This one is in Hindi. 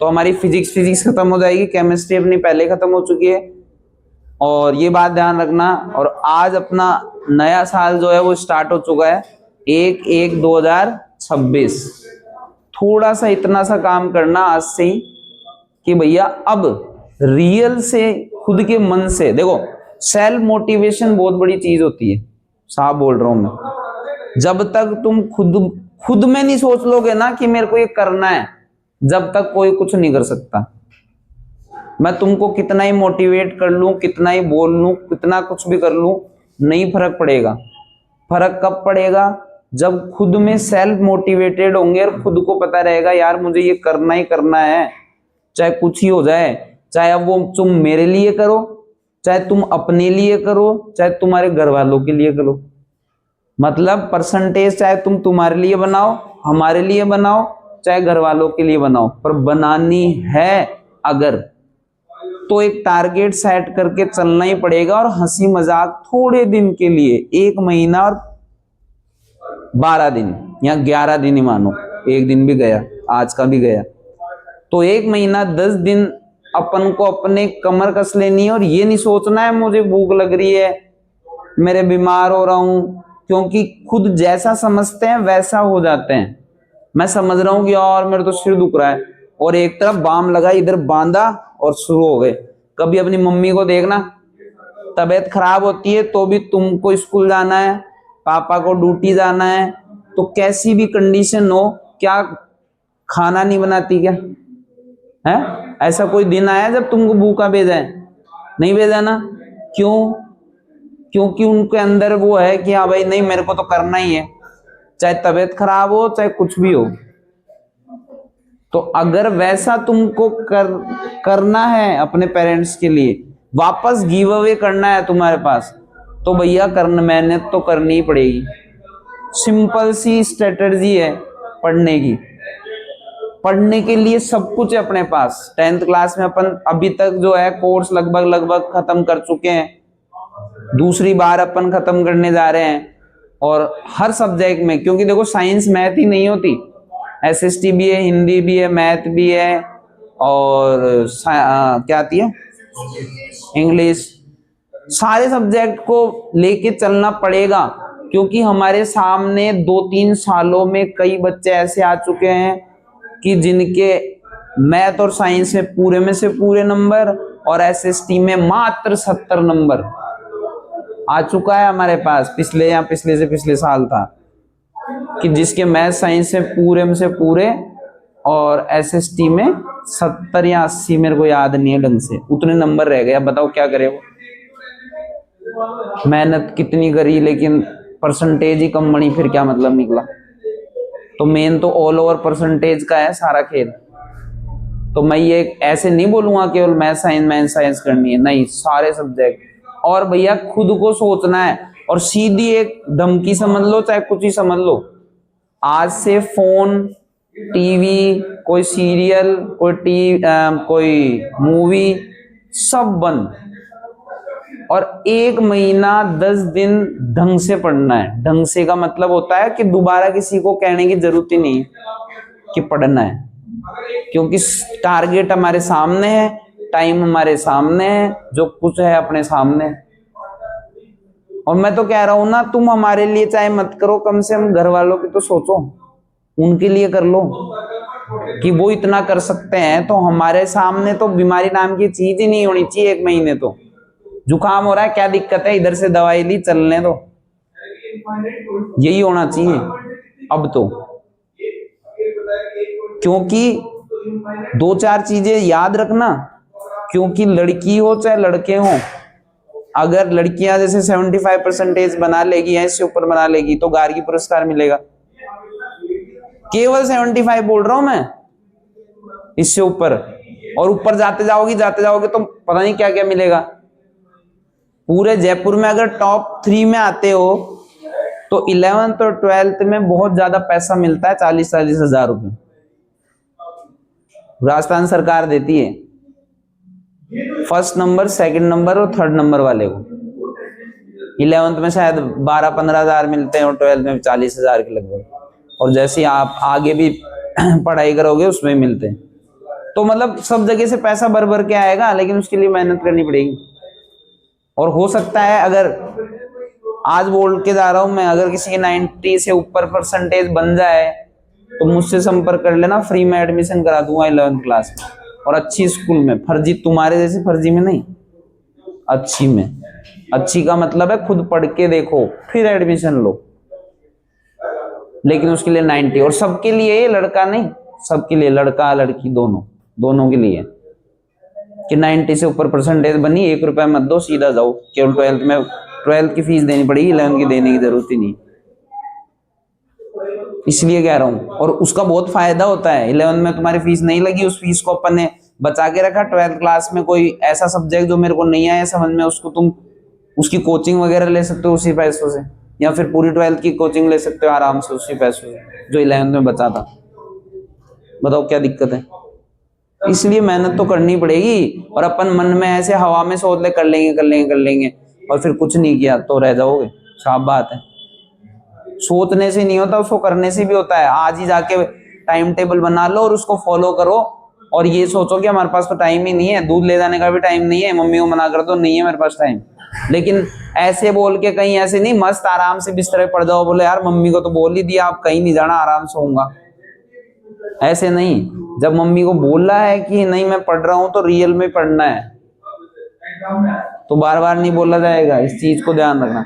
तो हमारी फिजिक्स खत्म हो जाएगी, केमिस्ट्री अपनी पहले खत्म हो चुकी है, और ये बात ध्यान रखना। और आज अपना नया साल जो है वो स्टार्ट हो चुका है 1/1/2026। थोड़ा सा इतना सा काम करना आज से ही कि भैया अब रियल से खुद के मन से देखो, सेल्फ मोटिवेशन बहुत बड़ी चीज होती है, साफ बोल रहा हूं मैं। जब तक तुम खुद में नहीं सोच लोगे ना कि मेरे को ये करना है, जब तक कोई कुछ नहीं कर सकता। मैं तुमको कितना ही मोटिवेट कर लूं, कितना ही बोल लूं, कितना कुछ भी कर लूं, नहीं फर्क पड़ेगा। फर्क कब पड़ेगा? जब खुद में सेल्फ मोटिवेटेड होंगे और खुद को पता रहेगा यार मुझे ये करना ही करना है, चाहे कुछ ही हो जाए। चाहे अब वो तुम मेरे लिए करो, चाहे तुम अपने लिए करो, चाहे तुम्हारे घर वालों के लिए करो। मतलब परसेंटेज चाहे तुम तुम्हारे लिए बनाओ, हमारे लिए बनाओ, चाहे घर वालों के लिए बनाओ, पर बनानी है अगर तो एक टारगेट सेट करके चलना ही पड़ेगा। और हंसी मजाक थोड़े दिन के लिए, 1 महीना और 12 दिन या 11 दिन ही मानो, एक दिन भी गया, आज का भी गया, तो 1 महीना 10 दिन अपन को अपने कमर कस लेनी है। और ये नहीं सोचना है मुझे भूख लग रही है, मेरे बीमार हो रहा हूं, क्योंकि खुद जैसा समझते हैं वैसा हो जाते हैं। मैं समझ रहा हूं कि यार मेरे तो सिर दुख रहा है, और एक तरफ बाम लगा, इधर बांधा और शुरू हो गए। कभी अपनी मम्मी को देखना, तबीयत खराब होती है तो भी तुमको स्कूल जाना है, पापा को ड्यूटी जाना है, तो कैसी भी कंडीशन हो, क्या खाना नहीं बनाती क्या है? ऐसा कोई दिन आया जब तुमको भूखा भेजा है? नहीं भेजा ना। क्यों? क्योंकि उनके अंदर वो है कि हाँ भाई नहीं, मेरे को तो करना ही है, चाहे तबीयत खराब हो, चाहे कुछ भी हो। तो अगर वैसा तुमको करना है अपने पेरेंट्स के लिए, वापस गिव अवे करना है तुम्हारे पास, तो भैया मेहनत तो करनी ही पड़ेगी। सिंपल सी स्ट्रेटजी है पढ़ने की। पढ़ने के लिए सब कुछ है अपने पास। 10th क्लास में अपन अभी तक जो है कोर्स लगभग खत्म कर चुके हैं, दूसरी बार अपन खत्म करने जा रहे हैं। और हर सब्जेक्ट में, क्योंकि देखो साइंस मैथ ही नहीं होती, एसएसटी भी है, हिंदी भी है, मैथ भी है, और क्या आती है, इंग्लिश। सारे सब्जेक्ट को लेके चलना पड़ेगा, क्योंकि हमारे सामने 2-3 सालों में कई बच्चे ऐसे आ चुके हैं कि जिनके मैथ और साइंस में से पूरे नंबर, और एसएसटी में मात्र 70 नंबर आ चुका है हमारे पास। पिछले या पिछले से पिछले साल था कि जिसके मैथ साइंस से पूरे और एसएसटी में 70 या 80, मेरे को याद नहीं है ढंग से, उतने नंबर रह गए। अब बताओ क्या करे वो, मेहनत कितनी करी लेकिन परसेंटेज ही कम बनी, फिर क्या मतलब निकला? तो मेन तो ऑल ओवर परसेंटेज का है सारा खेल। तो मैं ये ऐसे नहीं बोलूंगा केवल मैथ साइंस करनी है, नहीं, सारे सब्जेक्ट। और भैया खुद को सोचना है, और सीधी एक धमकी समझ लो, चाहे कुछ ही समझ लो, आज से फोन, टीवी, कोई सीरियल, कोई मूवी, सब बंद। और 1 महीना 10 दिन ढंग से पढ़ना है। ढंग से का मतलब होता है कि दोबारा किसी को कहने की जरूरत ही नहीं कि पढ़ना है, क्योंकि टारगेट हमारे सामने है, टाइम हमारे सामने है, जो कुछ है अपने सामने। और मैं तो कह रहा हूं ना, तुम हमारे लिए चाहे मत करो, कम से कम घर वालों की तो सोचो, उनके लिए कर लो कि वो इतना कर सकते हैं। तो हमारे सामने तो बीमारी नाम की चीज ही नहीं होनी चाहिए। 1 महीने तो जुकाम हो रहा है, क्या दिक्कत है, इधर से दवाई ली, चलने दो, यही होना चाहिए अब तो। क्योंकि 2-4 चीजें याद रखना, क्योंकि लड़की हो चाहे लड़के हो, अगर लड़कियां जैसे 75% बना लेगी या इससे ऊपर बना लेगी तो गार्गी पुरस्कार मिलेगा। केवल 75 बोल रहा हूं मैं, इससे ऊपर, और ऊपर जाते जाओगे तो पता नहीं क्या क्या मिलेगा। पूरे जयपुर में अगर टॉप 3 में आते हो तो 11th और 12th में बहुत ज्यादा पैसा मिलता है, 40-40 हजार रुपए राजस्थान सरकार देती है, 1st नंबर, 2nd नंबर और 3rd नंबर वाले को। 11th में शायद 12-15 हजार मिलते हैं, और 12th में 40 हजार के लगभग, और जैसे आप आगे भी पढ़ाई करोगे उसमें मिलते हैं। तो मतलब सब जगह से पैसा भर भर के आएगा, लेकिन उसके लिए मेहनत करनी पड़ेगी। और हो सकता है, अगर आज बोल के जा रहा हूं मैं, अगर किसी के 90 से ऊपर परसेंटेज बन जाए तो मुझसे संपर्क कर लेना, फ्री में एडमिशन करा दूंगा 11th क्लास में, और अच्छी स्कूल में, फर्जी तुम्हारे जैसे फर्जी में नहीं, अच्छी में। अच्छी का मतलब है खुद पढ़ के देखो फिर एडमिशन लो, लेकिन उसके लिए 90। और सबके लिए, ये लड़का नहीं, सबके लिए, लड़का लड़की दोनों, दोनों के लिए, कि 90 से ऊपर परसेंटेज बनी, 1 रुपया मत दो, सीधा जाओ। केवल 12th में, 12th की फीस देनी पड़ेगी, 11th की देने की जरूरत ही नहीं, इसलिए कह रहा हूं। और उसका बहुत फायदा होता है, 11th में तुम्हारी फीस नहीं लगी, उस फीस को अपन ने बचा के रखा। 12th क्लास में कोई ऐसा सब्जेक्ट जो मेरे को नहीं आया समझ में, उसको तुम उसकी कोचिंग वगैरह ले सकते हो उसी पैसों से, या फिर पूरी 12th की कोचिंग ले सकते हो आराम से उसी पैसों से जो 11th में बचा था। बताओ क्या दिक्कत है? इसलिए मेहनत तो करनी पड़ेगी। और अपन मन में ऐसे हवा में सोच ले कर लेंगे कर लेंगे कर लेंगे, और फिर कुछ नहीं किया तो रह जाओगे, साफ बात है। सोचने से नहीं होता, उसको करने से भी होता है। आज ही जाके टाइम टेबल बना लो और उसको फॉलो करो, और ये सोचो कि हमारे पास तो टाइम ही नहीं है, दूध ले जाने का भी टाइम नहीं है, मम्मी को मना कर दो नहीं है मेरे पास टाइम। लेकिन ऐसे बोल के कहीं ऐसे नहीं, मस्त आराम से बिस्तर पे पड़ जाओ, बोले यार मम्मी को तो बोल ही दिया, आप कहीं नहीं जाना, आराम से होऊंगा, ऐसे नहीं। जब मम्मी को बोला है कि नहीं मैं पढ़ रहा हूं तो रियल में पढ़ना है, तो बार बार नहीं बोला जाएगा, इस चीज को ध्यान रखना।